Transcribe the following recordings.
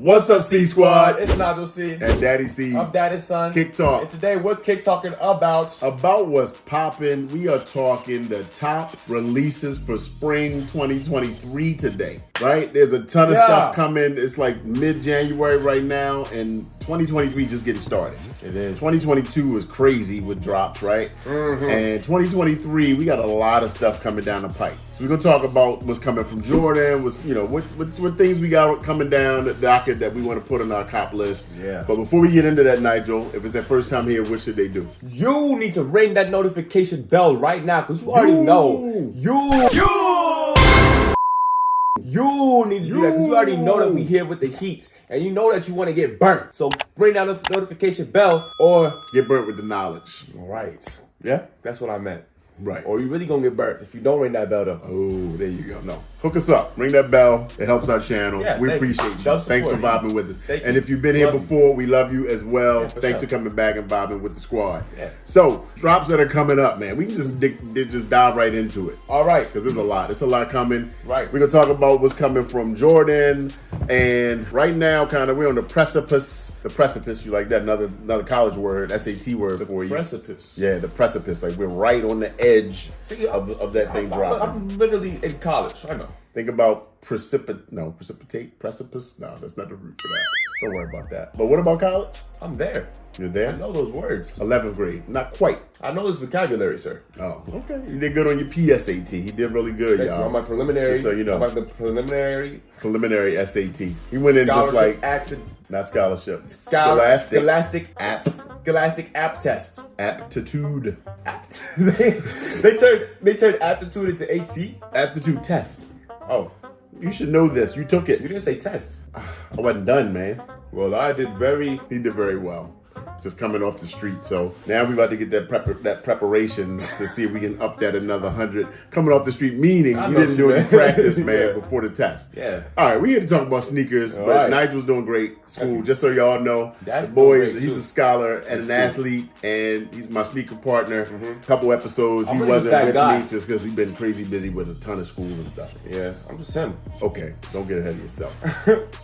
What's up, C Squad? It's Nigel C. And Daddy C. I'm Daddy's son. Kick Talk. And today we're kick talking about what's poppin'. We are talking the top releases for spring 2023 today, right? There's a ton of stuff coming. It's like mid-January right now, and 2023 just getting started. It is. 2022 was crazy with drops, right? Mm-hmm. And 2023, we got a lot of stuff coming down the pipe. So we're gonna talk about what's coming from Jordan, what things we got coming down the docket that we want to put on our cop list. Yeah. But before we get into that, Nigel, if it's their first time here, what should they do? You need to ring that notification bell right now, because you already know. You need to do that, because you already know that we here with the heat, and you know that you want to get burnt. So ring that notification bell, or get burnt with the knowledge. Right. Yeah? That's what I meant. Right. Or you really gonna get burnt if you don't ring that bell though. Oh, there you go. No. Hook us up. Ring that bell. It helps our channel. Yeah, we appreciate you. Support. Thanks for vibing with us. And if you've been here before, we love you as well. Yeah, Thanks for coming back and vibing with the squad. Yeah. So, drops that are coming up, man. We can just dive right into it. All right. Because there's a lot. There's a lot coming. Right. We're going to talk about what's coming from Jordan. And right now, kind of, we're on the precipice. The precipice, you like that? Another college word, SAT word for you. Precipice. Yeah, the precipice. Like, we're right on the edge of that thing dropping. I'm literally in college. I know. Think about precipitate. No, precipice. No, that's not the root for that. Don't worry about that. But what about college? I'm there. You're there? I know those words. 11th grade. Not quite. I know this vocabulary, sir. Oh, okay. You did good on your PSAT. He did really good, y'all. On my preliminary. Just so you know. On my preliminary SAT. He went in just like... Not scholarship. Scholastic app test. Aptitude. They turned aptitude into AT? Aptitude test. Oh. You should know this. You took it. You didn't say test. I wasn't done, man. Well, He did very well. Just coming off the street. So now we about to get that preparation to see if we can up that another 100. Coming off the street, meaning you didn't do any practice, man, before the test. Yeah. All right, we're here to talk about sneakers, but right. Nigel's doing great. School, just so y'all know. That's the boy, he's a scholar and an athlete, and he's my sneaker partner. Mm-hmm. Couple episodes, he wasn't with me just because he's been crazy busy with a ton of school and stuff. Yeah, I'm just him. Okay, don't get ahead of yourself.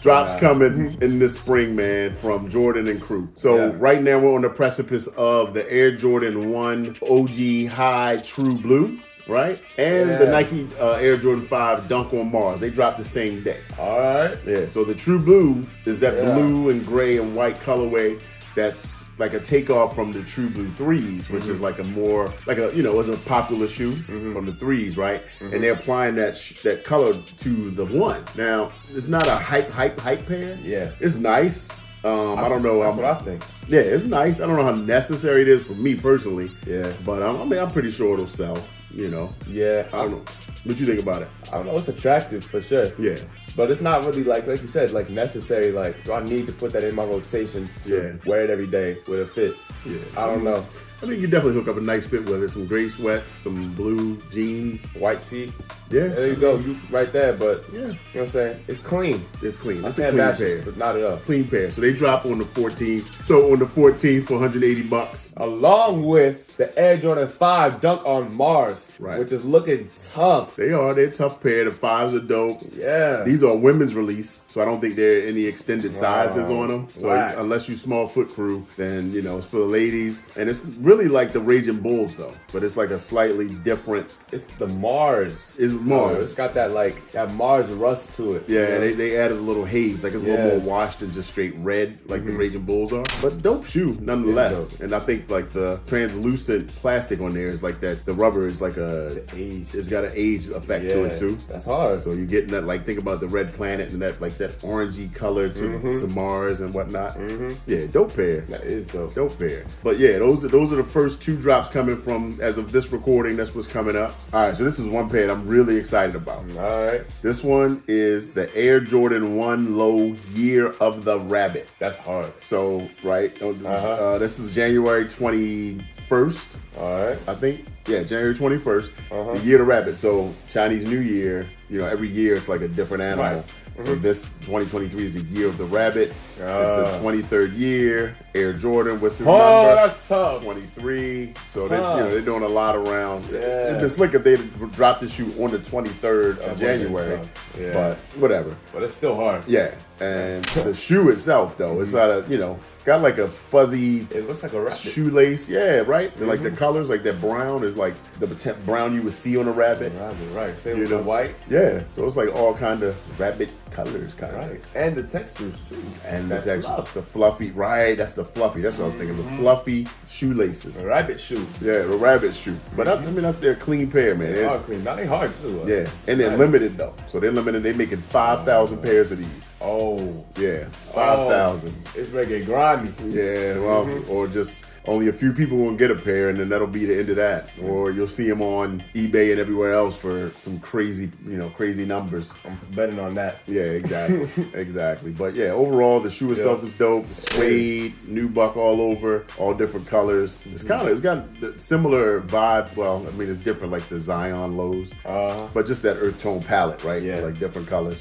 Drops coming in this spring, man, from Jordan and crew. So right now we're on the precipice of the Air Jordan 1 OG High True Blue, right? And the Nike Air Jordan 5 Dunk on Mars. They dropped the same day. All right. Yeah, so the True Blue is that blue and gray and white colorway that's like a takeoff from the True Blue 3s, which is like was a popular shoe from the 3s, right? And they're applying that color to the 1. Now, it's not a hype pair. Yeah. It's nice. I don't know. That's what I think. Yeah, it's nice. I don't know how necessary it is for me personally. Yeah. But I'm pretty sure it'll sell, you know. Yeah. I don't know. What you think about it? I don't know. It's attractive for sure. Yeah. But it's not really like you said, like necessary. Like, do I need to put that in my rotation to wear it every day with a fit? Yeah. I don't know. I mean, you definitely hook up a nice fit with it. Some gray sweats, some blue jeans. White tee. Yeah. There you go. You right there. But, yeah. You know what I'm saying? It's clean. It's clean. It's a clean pair. But not at all. Clean pair. So they drop on the 14th. So on the 14th for $180. Along with the Air Jordan 5 Dunk on Mars. Right. Which is looking tough. They're a tough pair. The 5s are dope. Yeah. These are women's release. So I don't think there are any extended sizes on them. So unless you small foot crew, then, it's for the ladies. And it's really like the Raging Bulls, though. But it's like a slightly different... It's the Mars. It's Mars. It's got that Mars rust to it. Yeah, they added a little haze. Like it's a little more washed than just straight red, like the Raging Bulls are. But dope shoe, nonetheless. And I think like the translucent plastic on there is like that. The rubber is like it's got an age effect to it too. That's hard. So you're getting that, like, think about the red planet and that orangey color to Mars and whatnot. Yeah, dope pair. That is dope. Dope pair. But yeah, those are the first 2 drops coming from, as of this recording, that's what's coming up. All right, so this is one pair that I'm really excited about. All right. This one is the Air Jordan 1 Low Year of the Rabbit. That's hard. So, right, this is January 21st. All right. I think. Yeah, January 21st, the Year of the Rabbit. So, Chinese New Year, every year it's like a different animal. Right. So this 2023 is the Year of the Rabbit. It's the 23rd year. Air Jordan, what's his number? Oh, that's tough. 23. So they're doing a lot around. Yeah. It'd been slick if they dropped the shoe on the 23rd of January. Yeah. But whatever. But it's still hard. Yeah. And the shoe itself, though, it's not a, it's got like a fuzzy. It looks like a rabbit. Shoelace, yeah, right. And like the colors, like that brown is like the brown you would see on a rabbit. Right. Same with the white. Yeah, so it's like all kind of rabbit colors, kind of. Right. And the textures too. And the texture, the fluffy, right? That's the fluffy. That's what I was thinking. The fluffy shoelaces. A rabbit shoe. Yeah, the rabbit shoe. But I mean, they're a clean pair, man. They are clean. Now they hard too. Yeah, and they're limited though. So they're limited. They're making 5,000 pairs of these. Oh. Yeah, 5,000. It's ready to get grimy. Yeah, well, or just only a few people will get a pair, and then that'll be the end of that. Or you'll see them on eBay and everywhere else for some crazy, crazy numbers. I'm betting on that. Yeah, exactly, exactly. But yeah, overall, the shoe itself is dope. Suede, nubuck all over, all different colors. It's got a similar vibe. Well, I mean, it's different, like the Zion lows, but just that earth tone palette, right? Yeah, like different colors.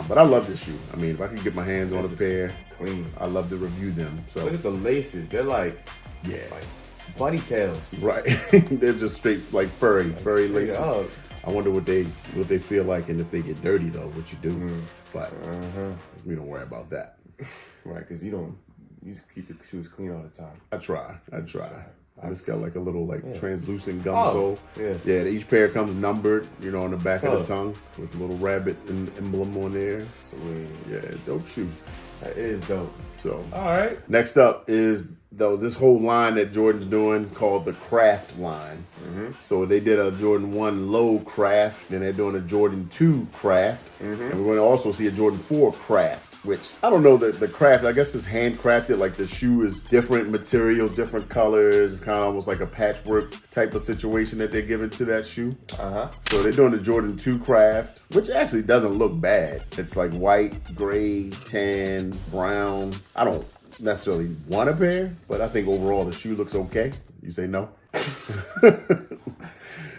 But I love this shoe. I mean, if I could get my hands on a pair, clean. I love to review them. So look at the laces. They're like bunny tails. Right. They're just straight like furry laces. Up. I wonder what they feel like, and if they get dirty though, what you do. But we don't worry about that. Right, because you just keep the shoes clean all the time. I try. And it's got like a little translucent gum sole. Yeah. Each pair comes numbered, on the back of the tongue with a little rabbit emblem on there. Sweet. Yeah, dope shoe. That is dope. So, all right. Next up is this whole line that Jordan's doing called the Craft line. So they did a Jordan 1 Low Craft, then they're doing a Jordan 2 Craft, and we're going to also see a Jordan 4 Craft. Which, I don't know, the craft, I guess it's handcrafted, like the shoe is different materials, different colors, it's kind of almost like a patchwork type of situation that they're giving to that shoe. So they're doing the Jordan 2 Craft, which actually doesn't look bad. It's like white, gray, tan, brown. I don't necessarily want a pair, but I think overall the shoe looks okay. You say no?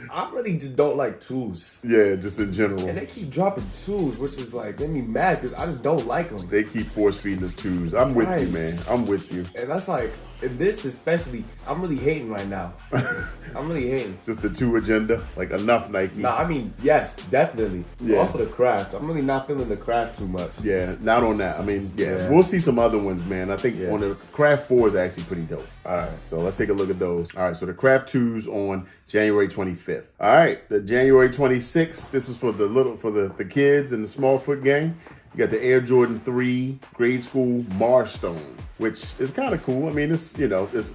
I really just don't like twos. Yeah, just in general. And they keep dropping twos, which is like, make me mad because I just don't like them. They keep force feeding us twos. I'm with you, man. I'm with you. And that's like, in this especially, I'm really hating right now. I'm really hating. Just the 2 agenda? Like enough Nike? Nah, I mean, yes, definitely. Yeah. Also the craft. I'm really not feeling the craft too much. Yeah, not on that. I mean, we'll see some other ones, man. I think on the Craft 4 is actually pretty dope. All right, so let's take a look at those. All right, so the Craft 2's on January 25th. All right, the January 26th, this is for the kids and the small foot gang. You got the Air Jordan 3 Grade School Mars Stone, which is kind of cool. I mean, it's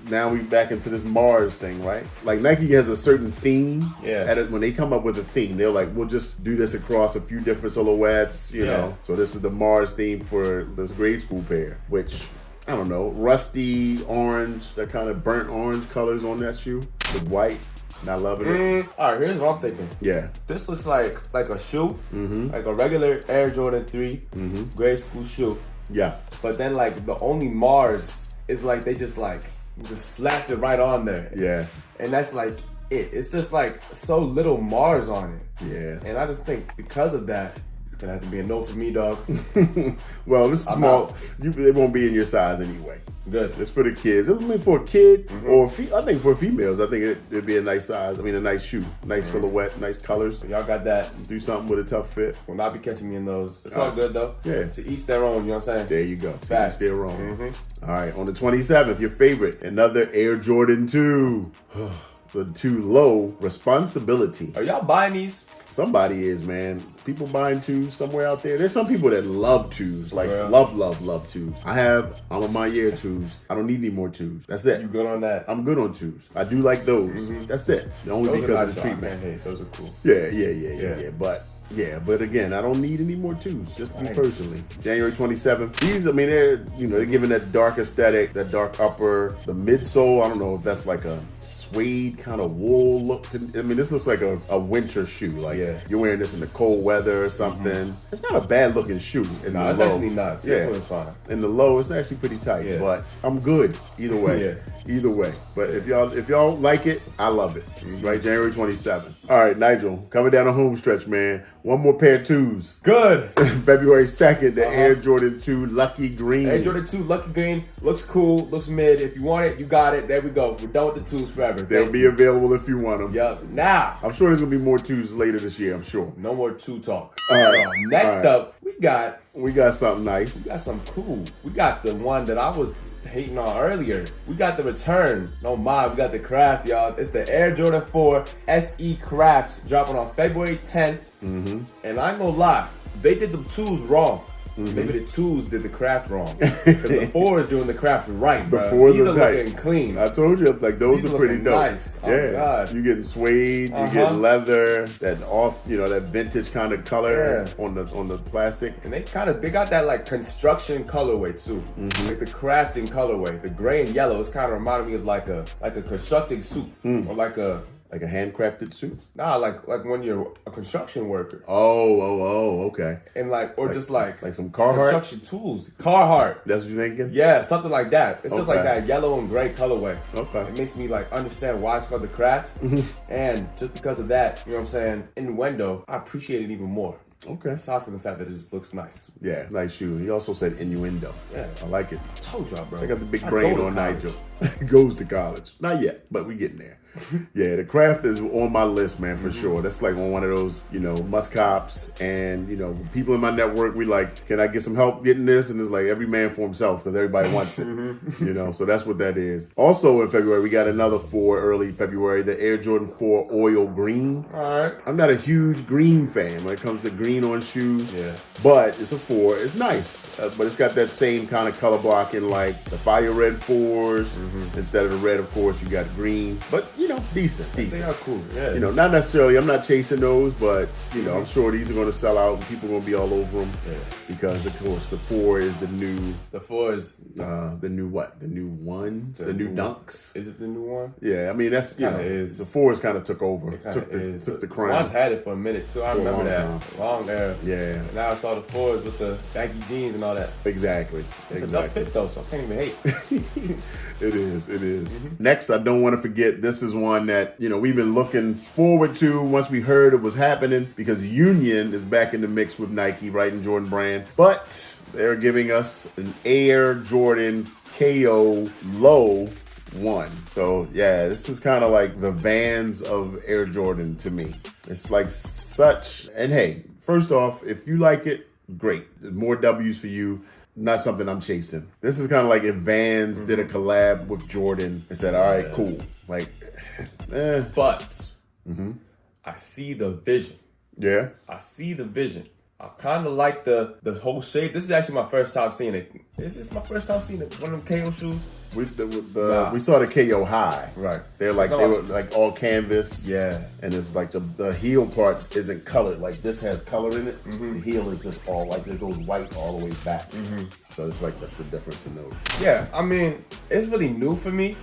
now we back into this Mars thing, right? Like Nike has a certain theme. Yeah. When they come up with a theme, they're like, we'll just do this across a few different silhouettes, you know. So this is the Mars theme for this Grade School pair, which I don't know, rusty orange, that kind of burnt orange colors on that shoe with white. Not loving it. All right, here's what I'm thinking. Yeah. This looks like a shoe, like a regular Air Jordan 3 grade school shoe. Yeah. But then like the only Mars is like they just slapped it right on there. Yeah. And that's like it. It's just like so little Mars on it. Yeah. And I just think because of that, it's gonna have to be a no for me, dog. Well, this is small. They won't be in your size anyway. Good. It's for the kids. I mean, for a kid or I think for females, I think it'd be a nice size. I mean, a nice shoe, nice silhouette, nice colors. Y'all got that. Do something with a tough fit. Will not be catching me in those. It's all good though. Yeah. To each their own. You know what I'm saying? There you go. Fast. To each their own. All right. On the 27th, your favorite, another Air Jordan 2. The 2 Low Responsibility. Are y'all buying these? Somebody is, man. People buying 2s somewhere out there. There's some people that love 2s, like love 2s. I'm on my year 2s. I don't need any more 2s. That's it. You good on that? I'm good on 2s. I do like those. That's it. Only those because of the treatment. Hey, those are cool. Yeah. But again, I don't need any more 2s. Just me personally. January 27th. These, I mean, they're giving that dark aesthetic, that dark upper, the midsole. I don't know if that's like a suede kind of wool look. I mean, this looks like a winter shoe. Like you're wearing this in the cold weather or something. It's not a bad looking shoe. No, it's actually not. This one is fine. In the low, it's actually pretty tight. But I'm good either way. Either way. But if y'all like it, I love it. Right, January 27th. All right, Nigel, coming down the home stretch, man. One more pair of twos. Good. February 2nd, the Air Jordan 2 Lucky Green. Air Jordan 2 Lucky Green looks cool, looks mid. If you want it, you got it. There we go. We're done with the twos forever. They'll be available if you want them. Yup. Now, I'm sure there's gonna be more twos later this year. I'm sure. no more two talk. All right. Next up, we got something nice. We got some cool. We got the one that I was hating on earlier. We got the return. No mind, we got the craft, y'all. It's the Air Jordan 4 SE Craft dropping on February 10th. And I ain't gonna lie, they did the twos wrong. Maybe the twos did the craft wrong. Because the 4 is doing the craft right, bro. These are looking clean. I told you, like, those These are pretty dope. Nice. Oh, yeah, God. You getting suede, you get leather, that off, that vintage kind of color on the plastic. And they got that like construction colorway too, like the crafting colorway. The gray and yellow is kind of reminding me of like a constructing suit or like a handcrafted suit. Nah, like when you're a construction worker. Oh, okay. And just like some Carhartt construction tools. Carhartt. That's what you're thinking? Yeah, something like that. It's just like that yellow and gray colorway. Okay. It makes me like understand why it's called the craft. And just because of that, you know what I'm saying, innuendo, I appreciate it even more. Okay. Aside from the fact that it just looks nice. Yeah, nice shoe. He also said innuendo. Yeah. I like it. I told y'all, bro. I got the big brain on Nigel. Goes to college. Not yet, but we getting there. Yeah, the craft is on my list, man, for sure. That's like on one of those, must cops. And, people in my network, we like, can I get some help getting this? And it's like every man for himself because everybody wants it. So that's what that is. Also in February, we got another 4 early February, the Air Jordan 4 Oil Green. All right. I'm not a huge green fan when it comes to green on shoes. Yeah. But it's a 4. It's nice. But it's got that same kind of color blocking like the fire red 4s. Instead of the red, of course, you got green. But, decent. They are cool. Yeah. Not necessarily, I'm not chasing those, but, I'm sure these are going to sell out and people are going to be all over them. Yeah. Because, of course, the 4 is the new... The 4 is... the new what? The new ones? The new dunks? Is it the new one? Yeah, I mean, that's, is. The 4s kind of took over. Took the crown. One's had it for a minute, too. I remember that. Long era. Yeah. And now I saw the 4s with the baggy jeans and all that. Exactly. It's enough fit, though, so I can't even hate. It is. Next, I don't want to forget, this is one that, we've been looking forward to once we heard it was happening because Union is back in the mix with Nike, right, in Jordan brand. But they're giving us an Air Jordan KO Low 1. So, yeah, this is kind of like the Vans of Air Jordan to me. It's like such, and hey, first off, if you like it, great. There's more W's for you. Not something I'm chasing. This is kind of like if Vans did a collab with Jordan and said, all right, cool. Like, But I see the vision. Yeah. I see the vision. I kind of like the whole shape. This is actually my first time seeing it. This is my first time seeing it. One of them KO shoes. We saw the KO high. Right. They were like all canvas. Yeah. And it's like the heel part isn't colored. Like this has color in it. The heel is just all like it goes white all the way back. So it's like that's the difference in those. Yeah, I mean, it's really new for me.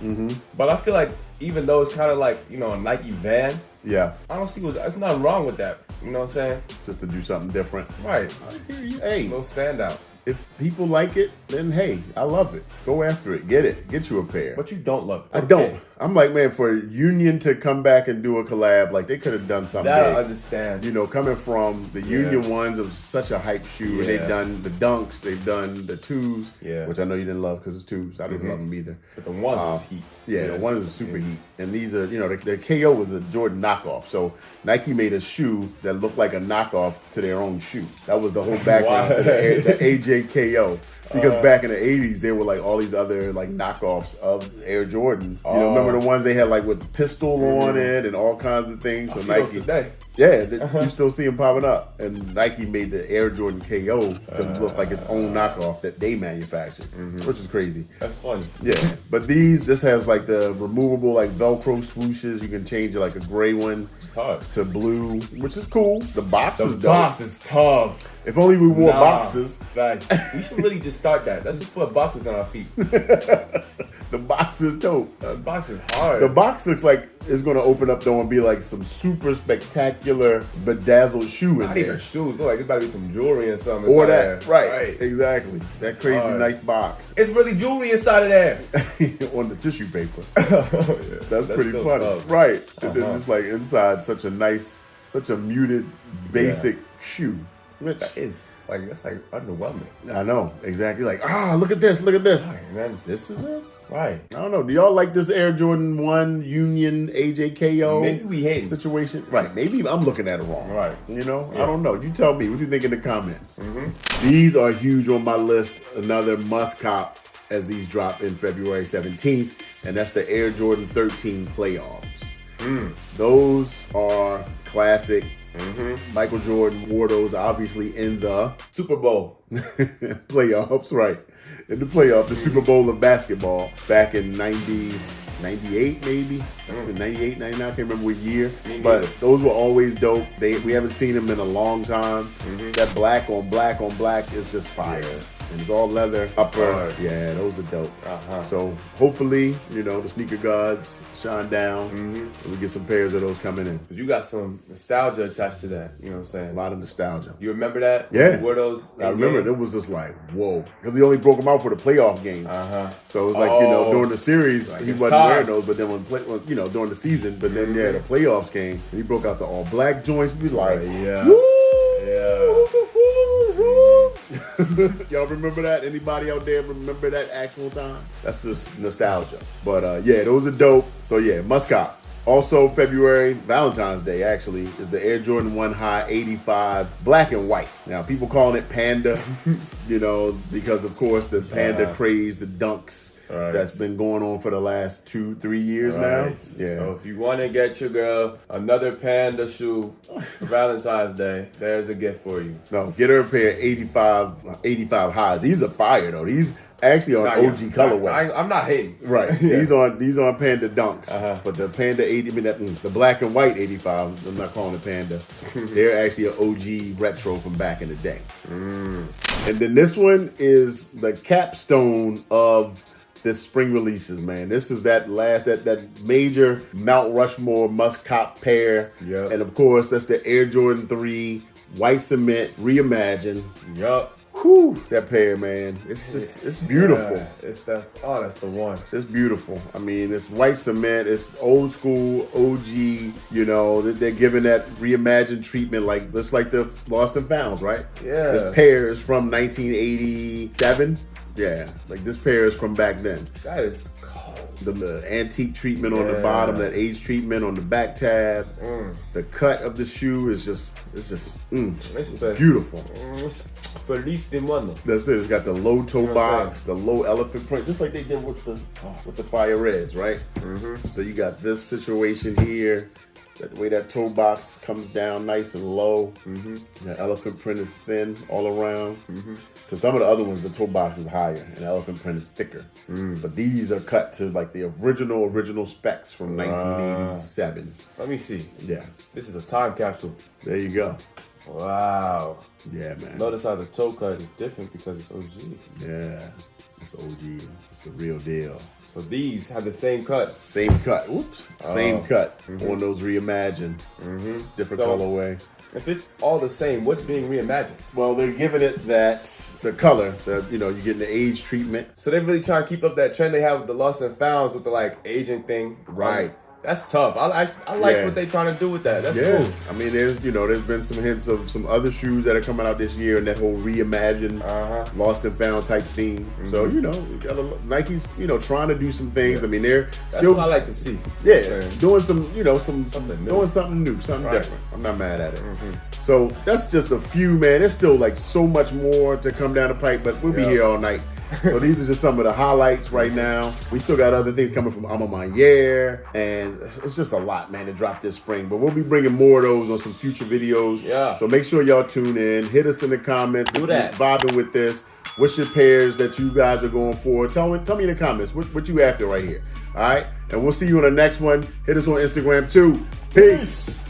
But I feel like even though it's kind of like, a Nike Van. Yeah. I don't see there's nothing wrong with that. You know what I'm saying? Just to do something different. Right. I hear you. Hey. No standout. If people like it, then hey, I love it. Go after it. Get it. Get you a pair. But you don't love it. I don't. I'm like, man, for Union to come back and do a collab, like they could have done something that big. I understand. Coming from the Union ones, it was such a hype shoe. And they've done the dunks, they've done the 2s, which I know you didn't love because it's 2s. I didn't love them either. But the ones was heat. Yeah, the one was super heat. And these are, the KO was a Jordan knockoff. So Nike made a shoe that looked like a knockoff to their own shoe. That was the whole background to the AJ KO. Because back in the 80s, there were like all these other like knockoffs of Air Jordans. Remember the ones they had like with pistol on it and all kinds of things? So Nike today. Yeah, you still see them popping up. And Nike made the Air Jordan KO to look like its own knockoff that they manufactured, which is crazy. That's funny. Yeah, but this has like the removable like Velcro swooshes. You can change it like a gray one to blue, which is cool. The box is dope. The box is tough. If only we wore boxes. Facts. We should really just start that. Let's just put boxes on our feet. The box is dope. The box is hard. The box looks like it's going to open up though and be like some super spectacular bedazzled shoe in there. Not even shoes. Look like it's about to be some jewelry or something. Or that. Right. Exactly. That crazy nice box. It's really jewelry inside of there. On the tissue paper. Yeah, that's pretty funny. Tough. Right. And then it's like inside such a muted, basic shoe. Which That's like underwhelming. I know, exactly. Like, look at this, look at this. Right, man. This is it? Right. I don't know. Do y'all like this Air Jordan 1 Union AJKO Maybe we hate situation? Right. Maybe I'm looking at it wrong. Right. You know? Yeah. I don't know. You tell me. What you think in the comments? These are huge on my list. Another must cop as these drop in February 17th. And that's the Air Jordan 13 playoffs. Those are classic. Michael Jordan wore those obviously in the Super Bowl. playoffs, right? In the playoff, the Super Bowl of basketball back in 98 maybe? 98, 99, I can't remember what year. But those were always dope. We haven't seen them in a long time. That black on black on black is just fire. Yeah. And it's all leather upper. hard. Yeah, those are dope. So hopefully, the sneaker gods shine down and we get some pairs of those coming in. Because you got some nostalgia attached to that. You know what I'm saying? A lot of nostalgia. You remember that? Yeah. You wore those? I remember it was just like, whoa. Because he only broke them out for the playoff games. So it was like, during the series, like he it's wasn't time. wearing those, but then during the season, but then, the playoffs came, and he broke out the all black joints. We like, Yeah. woo! Yeah. Y'all remember that? Anybody out there remember that actual time? That's just nostalgia. But those are dope. So must cop. Also, February, Valentine's Day, actually, is the Air Jordan 1 High 85 black and white. Now, people calling it Panda, because, of course, the Panda craze, the dunks, that's been going on for the last 2-3 years now. Yeah. So if you want to get your girl another Panda shoe for Valentine's Day, there's a gift for you. No, get her a pair of 85 highs. These are fire, though. These actually on OG colorway. I'm not hating. Right. These on Panda dunks. But the Panda 80, the black and white 85, I'm not calling it Panda. They're actually an OG retro from back in the day. And then this one is the capstone of this spring releases, man. This is that major Mount Rushmore must cop pair. Yep. And of course, that's the Air Jordan 3 white cement reimagined. Yup. Whew, that pair, man. It's beautiful. Yeah, that's the one. It's beautiful. I mean, it's white cement. It's old school, OG. They're giving that reimagined treatment, just like the Lost and Founds, right? Yeah. This pair is from 1987. Yeah, like this pair is from back then. That is cold. The antique treatment on the bottom, that age treatment on the back tab. The cut of the shoe is it's beautiful. Feliz de mano. That's it. It's got the low toe box, the low elephant print, just like they did with the Fire Reds, right? So you got this situation here. The way that toe box comes down nice and low. The elephant print is thin all around. Because some of the other ones, the toe box is higher and the elephant print is thicker. But these are cut to like the original specs from 1987. Let me see. Yeah. This is a time capsule. There you go. Wow. Yeah, man. Notice how the toe cut is different because it's OG. Yeah. It's OG. It's the real deal. So these have the same cut. Same cut. Oops. Same cut on those reimagined. Different colorway. If it's all the same, what's being reimagined? Well, they're giving it the color, you're getting the age treatment. So they're really trying to keep up that trend they have with the Lost and Founds with the aging thing. Right. That's tough. I like what they're trying to do with that. That's cool. I mean, there's been some hints of some other shoes that are coming out this year and that whole reimagined Lost and Found type theme. So, we got Nike's, trying to do some things. I mean, they're still what I like to see. Yeah, doing some, something new. doing something new, something different. I'm not mad at it. So that's just a few, man. There's still so much more to come down the pipe, but we'll be here all night. So these are just some of the highlights right now. We still got other things coming from Alma Mayer, and it's just a lot, man, to drop this spring. But we'll be bringing more of those on some future videos. Yeah. So make sure y'all tune in. Hit us in the comments. Do that. If you're vibing with this. What's your pairs that you guys are going for? Tell me in the comments what you after right here. All right? And we'll see you on the next one. Hit us on Instagram too. Peace.